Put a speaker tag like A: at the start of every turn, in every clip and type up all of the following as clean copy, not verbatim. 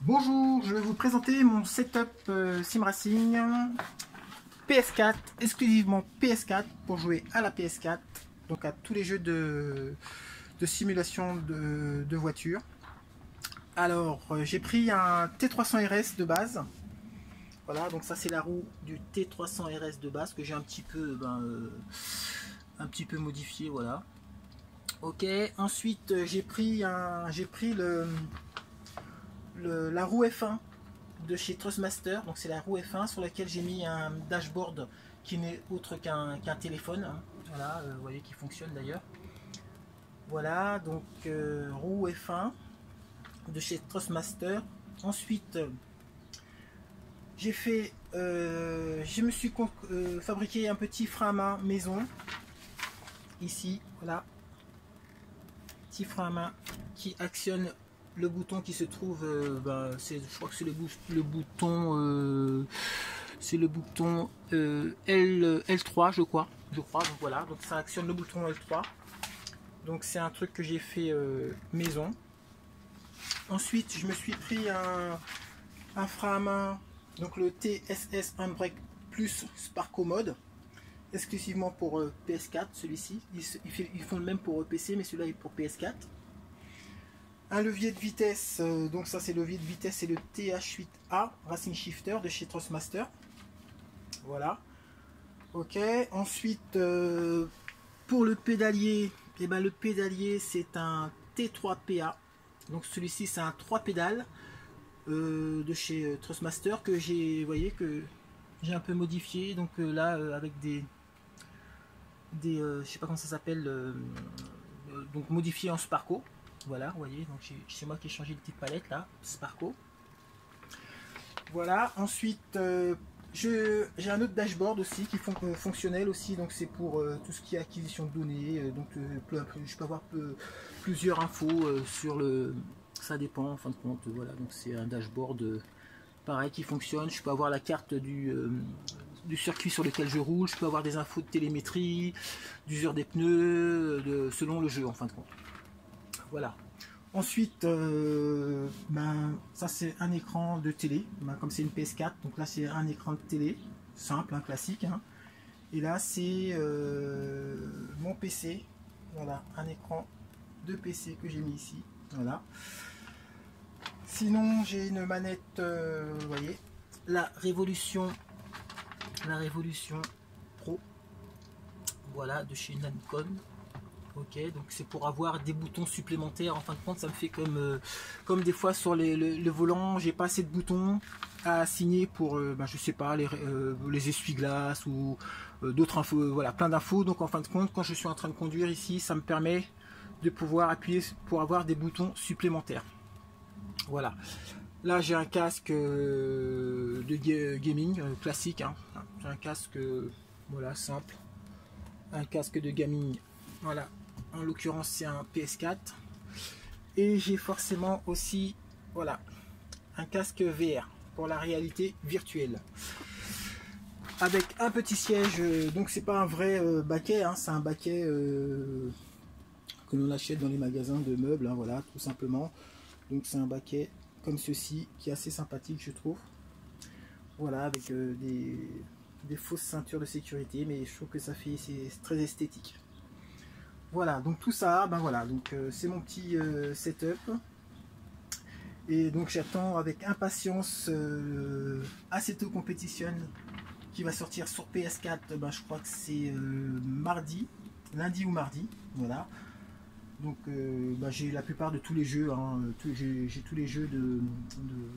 A: Bonjour, je vais vous présenter mon setup Sim Racing PS4, exclusivement PS4 pour jouer à la PS4, donc à tous les jeux de simulation de voiture. Alors j'ai pris un T300 RS de base, voilà, donc ça c'est la roue du T300 RS de base que j'ai un petit peu modifié, voilà. Ok, ensuite j'ai pris la roue F1 de chez Trustmaster, donc c'est la roue F1 sur laquelle j'ai mis un dashboard qui n'est autre qu'un téléphone, hein. Voilà, vous voyez qui fonctionne d'ailleurs. Voilà, donc roue F1 de chez Trustmaster. Ensuite je me suis fabriqué un petit frein à main maison ici, voilà, petit frein à main qui actionne le bouton qui se trouve, je crois que c'est le bouton L3 je crois, donc voilà, donc ça actionne le bouton L3, donc c'est un truc que j'ai fait maison. Ensuite je me suis pris un frein à main, donc le TSS Handbrake Plus Sparco Mode, exclusivement pour PS4, celui-ci, ils font le même pour PC mais celui-là est pour PS4. Un levier de vitesse, donc ça c'est le levier de vitesse, c'est le TH8A Racing Shifter de chez Trustmaster. Voilà. Ok. Ensuite, pour le pédalier, le pédalier c'est un T3PA. Donc celui-ci c'est un 3 pédales de chez Trustmaster que j'ai, voyez que j'ai un peu modifié. Donc là avec des je sais pas comment ça s'appelle, donc modifié en Sparco. Voilà, vous voyez, donc c'est moi qui ai changé de petite palette là, Sparco. Voilà, ensuite j'ai un autre dashboard aussi qui est fonctionnel aussi, donc c'est pour tout ce qui est acquisition de données, donc je peux avoir plusieurs infos sur le... Ça dépend en fin de compte, voilà, donc c'est un dashboard pareil qui fonctionne. Je peux avoir la carte du circuit sur lequel je roule, je peux avoir des infos de télémétrie, d'usure des pneus, selon le jeu en fin de compte. Voilà. Ensuite, ça c'est un écran de télé, comme c'est une PS4, donc là c'est un écran de télé, simple, classique, hein. Et là c'est mon PC, voilà, un écran de PC que j'ai mis ici, voilà. Sinon j'ai une manette, vous voyez, la Révolution Pro, voilà, de chez Namcon. Ok, donc c'est pour avoir des boutons supplémentaires. En fin de compte, ça me fait comme des fois sur le volant, j'ai pas assez de boutons à assigner pour, je sais pas, les essuie-glaces ou d'autres infos, voilà, plein d'infos. Donc en fin de compte, quand je suis en train de conduire ici, ça me permet de pouvoir appuyer pour avoir des boutons supplémentaires. Voilà. Là, j'ai un casque de gaming classique, hein. J'ai un casque, voilà, simple, un casque de gaming, voilà. En l'occurrence c'est un PS4 et j'ai forcément aussi, voilà, un casque VR pour la réalité virtuelle avec un petit siège, donc c'est pas un vrai baquet, hein, c'est un baquet que l'on achète dans les magasins de meubles, hein, voilà, tout simplement. Donc c'est un baquet comme ceci qui est assez sympathique, je trouve, voilà, avec des fausses ceintures de sécurité, mais je trouve que ça fait, c'est très esthétique. Voilà, donc tout ça, voilà, donc c'est mon petit setup. Et donc j'attends avec impatience Assetto Competition qui va sortir sur PS4, je crois que c'est lundi ou mardi, voilà. Donc j'ai la plupart de tous les jeux, hein, j'ai tous les jeux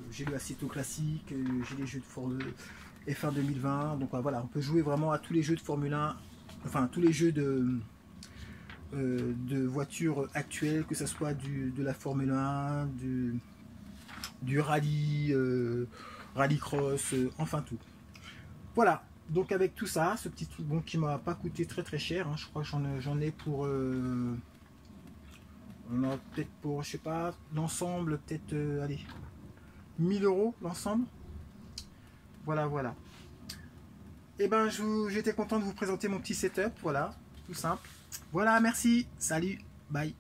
A: j'ai le Assetto classique, j'ai les jeux de F1 2020, donc voilà, on peut jouer vraiment à tous les jeux de Formule 1, enfin tous les jeux de voitures actuelles, que ce soit de la Formule 1, du rallye, rallycross, enfin tout. Voilà, donc avec tout ça, ce petit truc bon, qui m'a pas coûté très cher, hein, je crois que j'en ai pour... on a peut-être pour, je sais pas, l'ensemble, peut-être, allez, 1000 € l'ensemble. Voilà, voilà. Et j'étais content de vous présenter mon petit setup, voilà, tout simple. Voilà, merci, salut, bye.